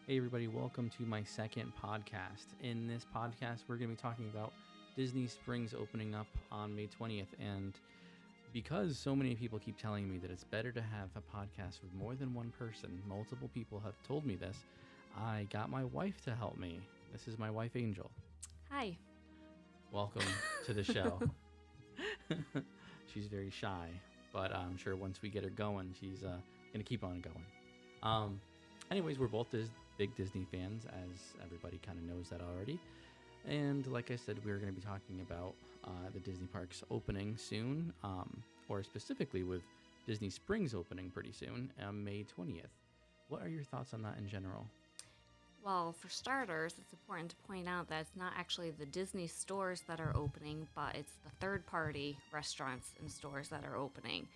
Hey, everybody, welcome to my second podcast. In this podcast, we're going to be talking about Disney Springs opening up on May 20th. And because so many people keep telling me that it's better to have a podcast with more than one person, multiple people have told me this, I got my wife to help me. This is my wife, Angel. Hi. Welcome to the show. She's very shy, but I'm sure once we get her going, she's going to keep on going. Anyways, we're both big Disney fans, as everybody kind of knows that already. And like I said, we're going to be talking about the Disney parks opening soon, or specifically with Disney Springs opening pretty soon, May 20th. What are your thoughts on that in general? Well, for starters, it's important to point out that it's not actually the Disney stores that are opening, but it's the third-party restaurants and stores that are opening,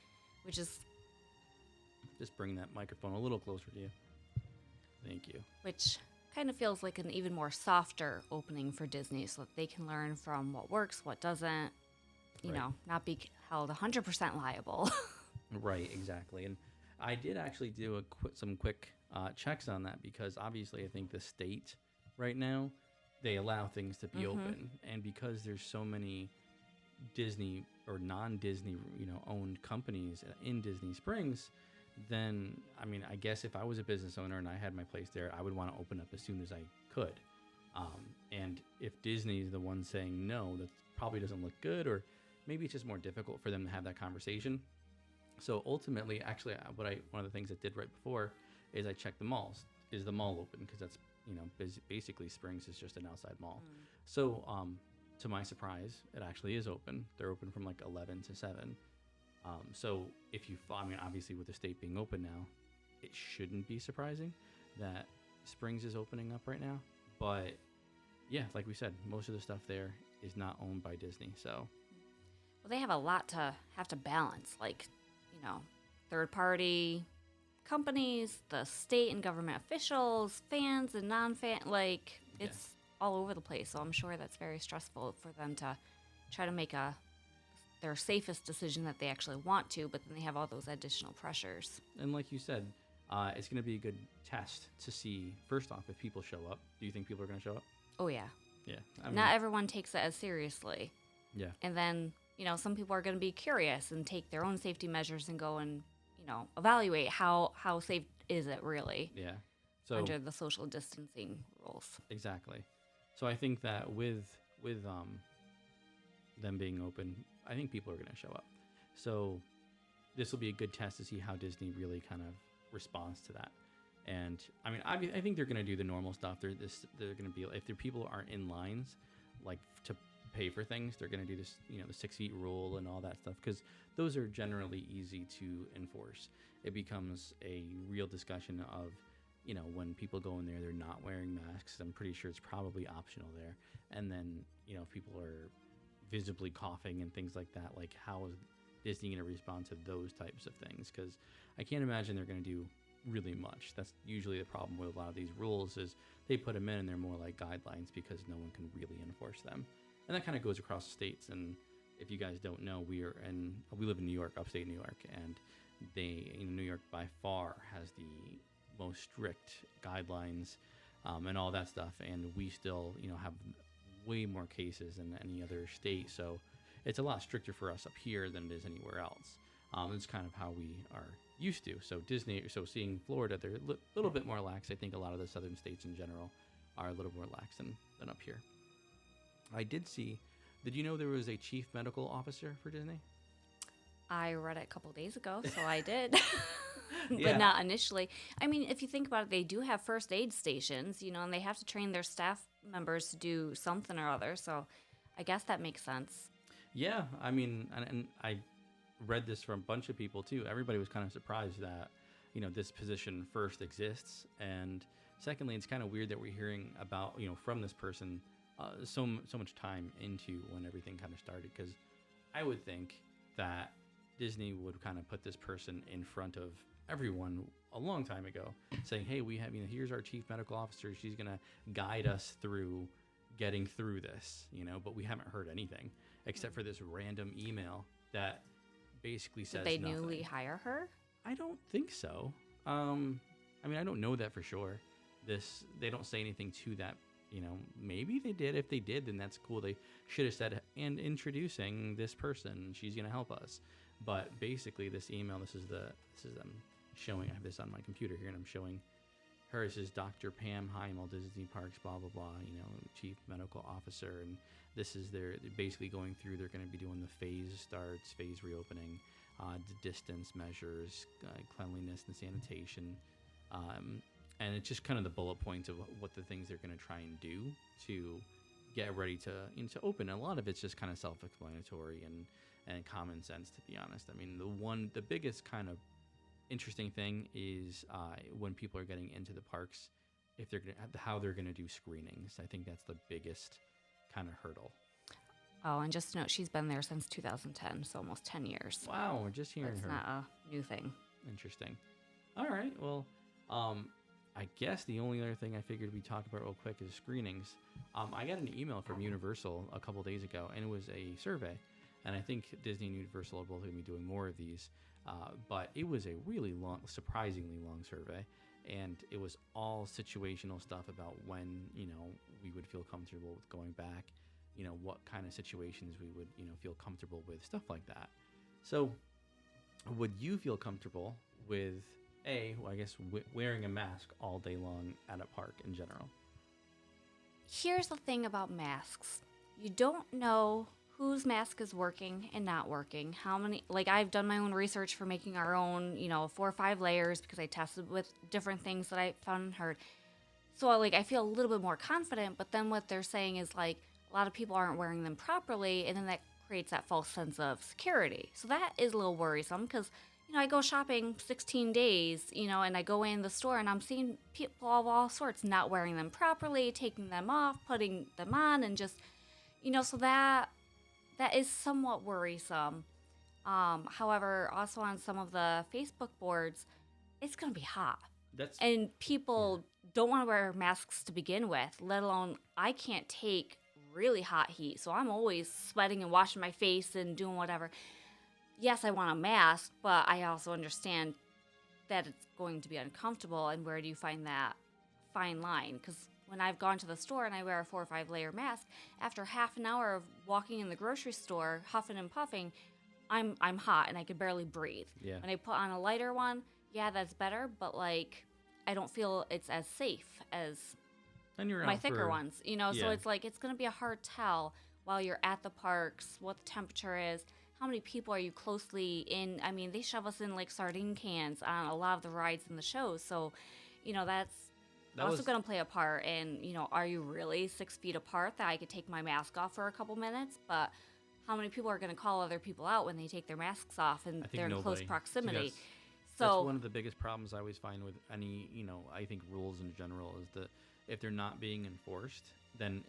which is... Just bring that microphone a little closer to you. Thank you. Which kind of feels like an even more softer opening for Disney so that they can learn from what works, what doesn't, not be held 100% liable. Right, exactly. And I did actually do some quick checks on that because obviously I think the state right now, they allow things to be open. And because there's so many Disney or non-Disney, owned companies in Disney Springs, then, I guess if I was a business owner and I had my place there, I would want to open up as soon as I could. And if Disney is the one saying no, that probably doesn't look good, or maybe it's just more difficult for them to have that conversation. So ultimately, actually, one of the things I did right before is I checked the malls. Is the mall open? Because that's, basically Springs is just an outside mall. So to my surprise, it actually is open. They're open from like 11 to 7. So if obviously with the state being open now, it shouldn't be surprising that Springs is opening up right now. But yeah, like we said, most of the stuff there is not owned by Disney. So, Well, they have a lot to have to balance, like, third-party companies, the state and government officials, fans and non-fan, it's all over the place. So I'm sure that's very stressful for them to try to make their safest decision that they actually want to, but then they have all those additional pressures. And like you said, it's going to be a good test to see, first off, if people show up. Do you think people are going to show up? Oh, yeah. Yeah. Not everyone takes it as seriously. Yeah. And then, some people are going to be curious and take their own safety measures and go and, evaluate how safe is it really. Yeah. So under the social distancing rules. Exactly. So I think that with them being open, I think people are going to show up. So this will be a good test to see how Disney really kind of responds to that. And I think they're going to do the normal stuff. They're going to be, if their people aren't in lines, like to pay for things, they're going to do this, the 6 feet rule and all that stuff, because those are generally easy to enforce. It becomes a real discussion of, when people go in there, they're not wearing masks. I'm pretty sure it's probably optional there. And then, if people are visibly coughing and things like that, like how is Disney going to respond to those types of things? Because I can't imagine they're going to do really much. That's usually the problem with a lot of these rules, is they put them in and they're more like guidelines because no one can really enforce them. And that kind of goes across the states. And if you guys don't know, we live in New York, upstate New York, and New York by far has the most strict guidelines and all that stuff. And we still, have way more cases than any other state. So it's a lot stricter for us up here than it is anywhere else. It's kind of how we are used to. So seeing Florida, they're a little bit more lax. I think a lot of the southern states in general are a little more lax than up here. I did see, did you know there was a chief medical officer for Disney? I read it a couple days ago, so I did. But not initially. If you think about it, they do have first aid stations, and they have to train their staff members to do something or other. So I guess that makes sense. Yeah, and I read this from a bunch of people too. Everybody was kind of surprised that, this position first exists. And secondly, it's kind of weird that we're hearing about, from this person so much time into when everything kind of started. Because I would think that Disney would kind of put this person in front of everyone a long time ago, saying, hey, we have, here's our chief medical officer. She's going to guide us through getting through this, but we haven't heard anything except for this random email that basically says Did they nothing. newly hire her? I don't think so. I don't know that for sure. they don't say anything to that. Maybe they did. If they did, then that's cool. They should have said, and introducing this person, she's gonna help us. But basically, this email, this is them showing. I have this on my computer here, and I'm showing her. This is Dr. Pam Heimel, Disney Parks, blah blah blah. Chief medical officer, and this is they're basically going through. They're going to be doing the phase starts, phase reopening, the distance measures, cleanliness and sanitation, and it's just kind of the bullet points of what the things they're going to try and do to get ready to to open. And a lot of it's just kind of self-explanatory and common sense, to be honest. I mean, the biggest kind of interesting thing is when people are getting into the parks, if they're how they're gonna do screenings. I think that's the biggest kind of hurdle. Oh, and just to note, she's been there since 2010, so almost 10 years. Wow, we're just hearing That's her. not a new thing. Interesting. All right. Well, I guess the only other thing I figured we'd talk about real quick is screenings. I got an email from Universal a couple days ago, and it was a survey. And I think Disney and Universal are both going to be doing more of these. But it was a really long, surprisingly long survey. And it was all situational stuff about when, we would feel comfortable with going back, what kind of situations we would, feel comfortable with, stuff like that. So would you feel comfortable with, wearing a mask all day long at a park in general? Here's the thing about masks. You don't know whose mask is working and not working. How many, I've done my own research for making our own, 4 or 5 layers because I tested with different things that I found and heard. So I feel a little bit more confident, but then what they're saying is a lot of people aren't wearing them properly, and then that creates that false sense of security. So that is a little worrisome because, I go shopping 16 days, and I go in the store and I'm seeing people of all sorts not wearing them properly, taking them off, putting them on, and just, so that is somewhat worrisome. However, also on some of the Facebook boards, it's going to be hot. And people don't want to wear masks to begin with, let alone I can't take really hot heat. So I'm always sweating and washing my face and doing whatever. Yes, I want a mask, but I also understand that it's going to be uncomfortable. And where do you find that fine line? Because when I've gone to the store and I wear a 4 or 5 layer mask, after half an hour of walking in the grocery store, huffing and puffing, I'm hot and I can barely breathe. Yeah. When I put on a lighter one, yeah, that's better, but I don't feel it's as safe as my thicker ones. So it's it's going to be a hard tell while you're at the parks, what the temperature is, how many people are you closely in. I mean, they shove us in like sardine cans on a lot of the rides in the shows, so that's also going to play a part. And are you really 6 feet apart that I could take my mask off for a couple minutes? But how many people are going to call other people out when they take their masks off and they're in close proximity? That's one of the biggest problems I always find with any, I think rules in general is that if they're not being enforced, then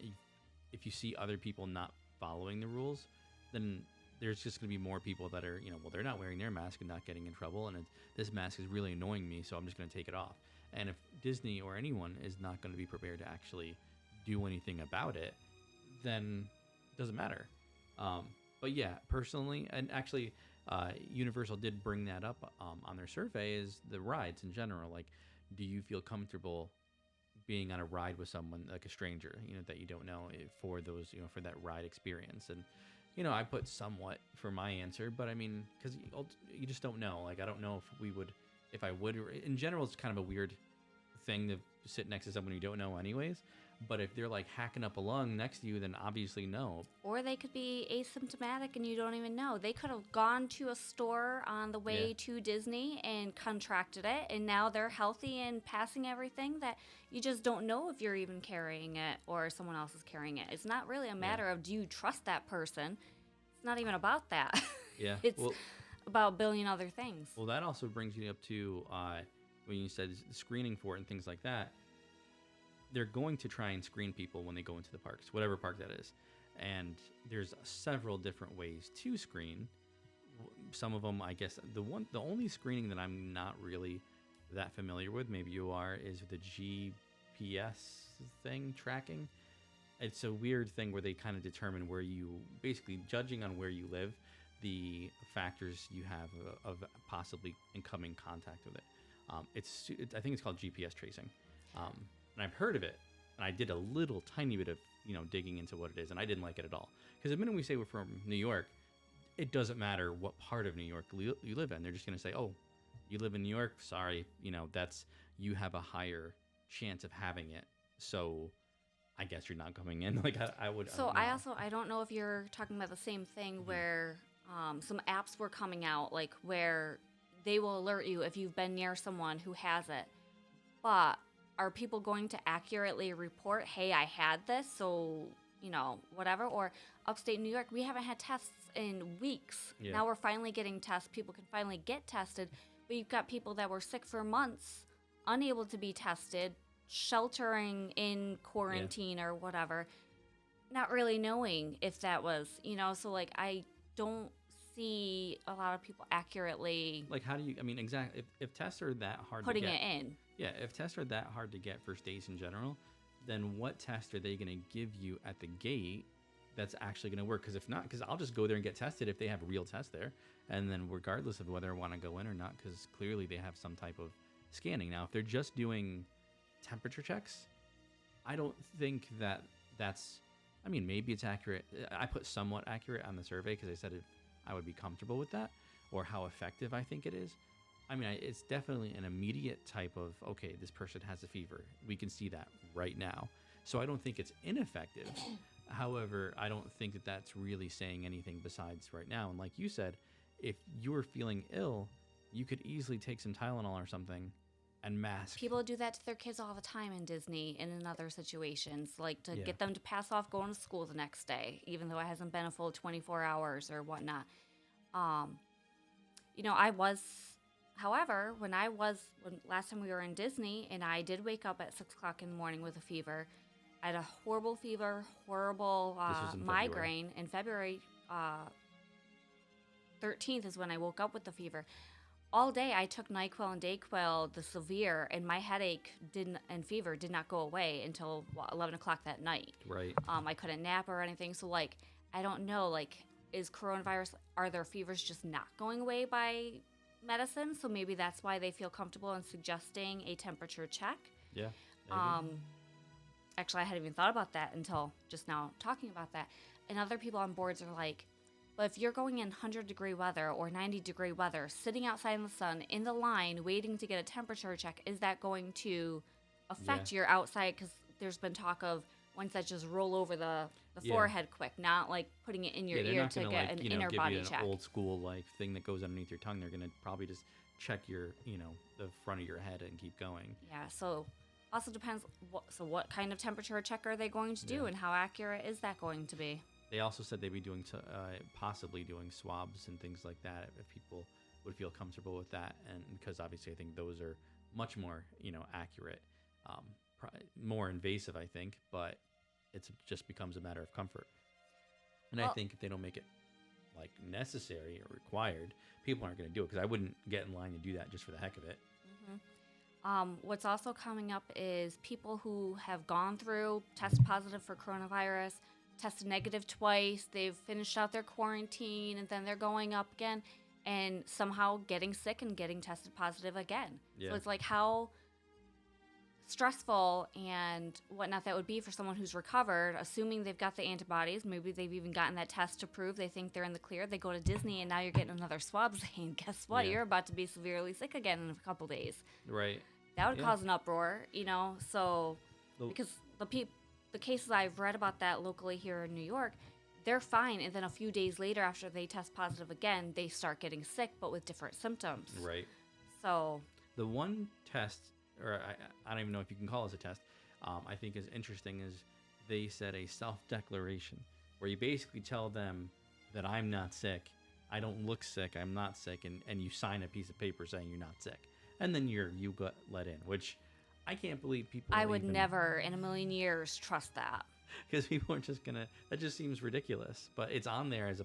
if you see other people not following the rules, then there's just going to be more people that are, they're not wearing their mask and not getting in trouble. And this mask is really annoying me, so I'm just going to take it off. And if Disney or anyone is not going to be prepared to actually do anything about it, then it doesn't matter. But yeah, personally, and actually, Universal did bring that up on their survey, is the rides in general. Do you feel comfortable being on a ride with someone, like a stranger, that you don't know, for those, for that ride experience? And I put somewhat for my answer, but I mean, because you just don't know. I don't know if I would. In general, it's kind of a weird thing to sit next to someone you don't know anyways. But if they're hacking up a lung next to you, then obviously no. Or they could be asymptomatic and you don't even know. They could have gone to a store on the way to Disney and contracted it, and now they're healthy and passing everything that you just don't know if you're even carrying it or someone else is carrying it. It's not really a matter of do you trust that person. It's not even about that. Yeah. It's about a billion other things. Well, that also brings you up to when you said screening for it and things like that. They're going to try and screen people when they go into the parks, whatever park that is. And there's several different ways to screen. Some of them, I guess, the only screening that I'm not really that familiar with, maybe you are, is the GPS thing tracking. It's a weird thing where they kind of determine where you, basically judging on where you live, the factors you have of possibly incoming contact with it. I think it's called GPS tracing. and I've heard of it, and I did a little tiny bit of digging into what it is, and I didn't like it at all. Because the minute we say we're from New York, it doesn't matter what part of New York you live in. They're just going to say, "Oh, you live in New York. Sorry, you have a higher chance of having it. So I guess you're not coming in." Like I would. So I don't know if you're talking about the same thing where some apps were coming out, like where they will alert you if you've been near someone who has it. But are people going to accurately report, "Hey, I had this," so whatever? Or upstate New York, we haven't had tests in weeks. Yeah. Now we're finally getting tests. People can finally get tested, but you've got people that were sick for months, unable to be tested, sheltering in quarantine or whatever, not really knowing if that was, so like I don't see a lot of people accurately like how do you? I mean, exactly. If tests are that hard putting to get, it in. yeah, if tests are that hard to get for states in general, then what test are they going to give you at the gate that's actually going to work? Because if not, because I'll just go there and get tested if they have a real test there, and then regardless of whether I want to go in or not, because clearly they have some type of scanning. Now, if they're just doing temperature checks, I don't think that's. I mean, maybe it's accurate. I put somewhat accurate on the survey because I said I would be comfortable with that, or how effective I think it is. I mean, it's definitely an immediate type of, okay, this person has a fever. We can see that right now. So I don't think it's ineffective. However, I don't think that that's really saying anything besides right now. And like you said, if you're feeling ill, you could easily take some Tylenol or something and mask. People do that to their kids all the time in Disney and in other situations, like to Yeah. get them to pass off going to school the next day, even though it hasn't been a full 24 hours or whatnot. However, when last time we were in Disney and I did wake up at 6 o'clock in the morning with a fever, I had a horrible fever, horrible This was in migraine. In February 13th is when I woke up with the fever. All day I took NyQuil and DayQuil, the severe, and my headache and fever did not go away until 11 o'clock that night. Right. I couldn't nap or anything. So, like, I don't know, like, is coronavirus, are their fevers just not going away by medicine? So maybe that's why they feel comfortable in suggesting a temperature check. Yeah. Maybe. Actually, I hadn't even thought about that until just now talking about that. And other people on boards are like, but if you're going in 100-degree weather or 90-degree weather, sitting outside in the sun, in the line, waiting to get a temperature check, is that going to affect your outside? Because there's been talk of ones that just roll over the forehead quick, not like putting it in your they're ear not to gonna, get like, an give inner you body an check. old school like thing that goes underneath your tongue. They're gonna probably just check your, the front of your head and keep going. Yeah, so also depends. What kind of temperature check are they going to do, and how accurate is that going to be? They also said they'd be doing possibly doing swabs and things like that if people would feel comfortable with that, and because obviously I think those are much more accurate, more invasive I think, but it just becomes a matter of comfort. And I think if they don't make it like necessary or required, people aren't going to do it, because I wouldn't get in line to do that just for the heck of it. What's also coming up is people who have gone through, test positive for coronavirus, tested negative twice, they've finished out their quarantine, and then they're going up again and somehow getting sick and getting tested positive again. Yeah. So it's like how stressful and whatnot that would be for someone who's recovered, assuming they've got the antibodies. Maybe they've even gotten that test to prove they think they're in the clear. They go to Disney, and now you're getting another swab saying, guess what? Yeah. You're about to be severely sick again in a couple days. Right. That would Yeah. cause an uproar, so The- because the cases I've read about that locally here in New York, they're fine, and then a few days later after they test positive again, they start getting sick, but with different symptoms. Right. So The one test, or I don't even know if you can call this a test, I think is interesting is they said a self-declaration where you basically tell them that I'm not sick, I don't look sick, I'm not sick, and you sign a piece of paper saying you're not sick. And then you got let in, which I can't believe people I would never in a million years trust that. Because people are just gonna, that just seems ridiculous. But it's on there as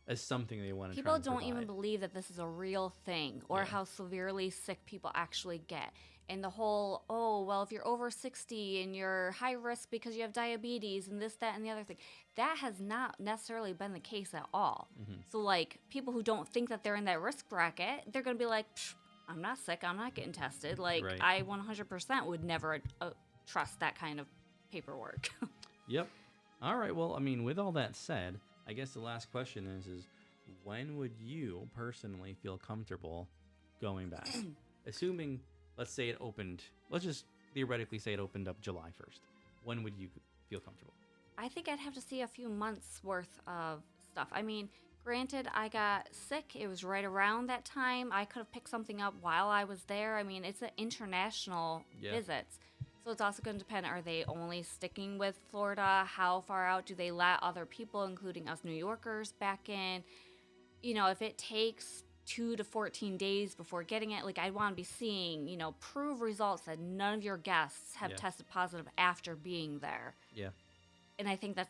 as something they want to People try and don't provide. even believe that this is a real thing, or Yeah. how severely sick people actually get. And the whole, oh, well, if you're over 60 and you're high risk because you have diabetes and this, that, and the other thing, that has not necessarily been the case at all. Mm-hmm. So, like, people who don't think that they're in that risk bracket, they're going to be like, I'm not sick, I'm not getting tested. Like, Right. I 100% would never trust that kind of paperwork. Yep. All right. Well, I mean, with all that said, I guess the last question is when would you personally feel comfortable going back? Assuming, let's say it opened, let's just theoretically say it opened up July 1st. When would you feel comfortable? I think I'd have to see a few months worth of stuff. I mean, granted, I got sick. It was right around that time. I could have picked something up while I was there. I mean, it's an international visits. So it's also going to depend, are they only sticking with Florida? How far out do they let other people, including us New Yorkers, back in? You know, if it takes 2 to 14 days before getting it, like, I'd want to be seeing, you know, prove results that none of your guests have tested positive after being there. Yeah. And I think that's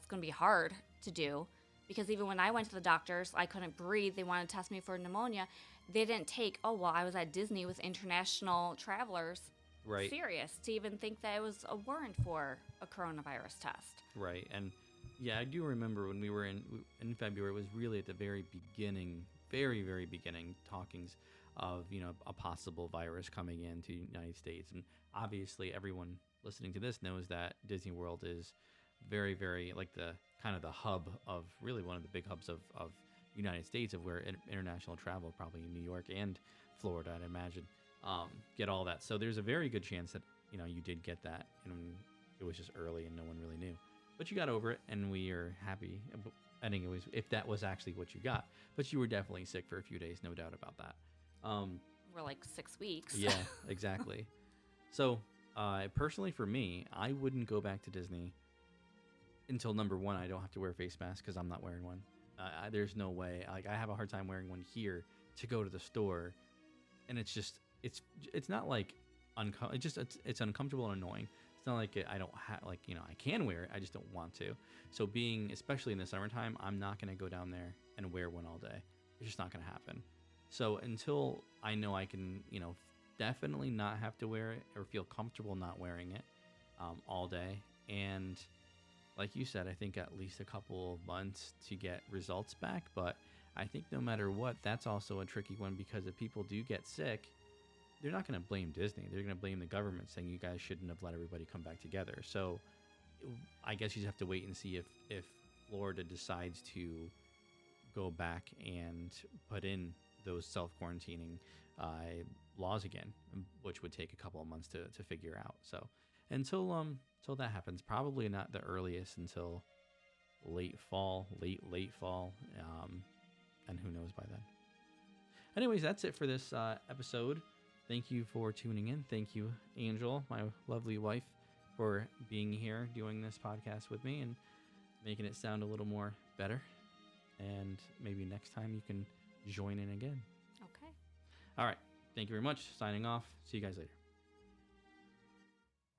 going to be hard to do, because even when I went to the doctors, I couldn't breathe. They wanted to test me for pneumonia. They didn't take, oh, well, I was at Disney with international travelers. Right. Serious to even think that it was a warrant for a coronavirus test. Right. And yeah, I do remember when we were in February, it was really at the very beginning, very, very beginning talkings of, you know, a possible virus coming into the United States. And obviously everyone listening to this knows that Disney World is very, very like the kind of the hub of really one of the big hubs of United States, of where international travel, probably in New York and Florida, I'd imagine, get all that. So there's a very good chance that, you know, you did get that, and it was just early and no one really knew. But you got over it, and we are happy. I think it was, if that was actually what you got. But you were definitely sick for a few days, no doubt about that. We're like 6 weeks. Yeah, exactly. So personally for me, I wouldn't go back to Disney until, number one, I don't have to wear a face mask, because I'm not wearing one. There's no way. Like, I have a hard time wearing one here to go to the store, and it's just it's not like it's uncomfortable and annoying. It's not like I don't like, you know, I can wear it, I just don't want to. So being, especially in the summertime, I'm not going to go down there and wear one all day. It's just not going to happen. So until I know I can, you know, definitely not have to wear it or feel comfortable not wearing it all day, and like you said, I think at least a couple of months to get results back. But I think no matter what, that's also a tricky one, because if people do get sick, they're not going to blame Disney. They're going to blame the government, saying you guys shouldn't have let everybody come back together. So I guess you just have to wait and see if Florida decides to go back and put in those self-quarantining laws again, which would take a couple of months to figure out. So until that happens, probably not the earliest until late fall, and who knows by then. Anyways, that's it for this episode. Thank you for tuning in. Thank you, Angel, my lovely wife, for being here doing this podcast with me and making it sound a little more better. And maybe next time you can join in again. Okay. All right. Thank you very much. Signing off. See you guys later.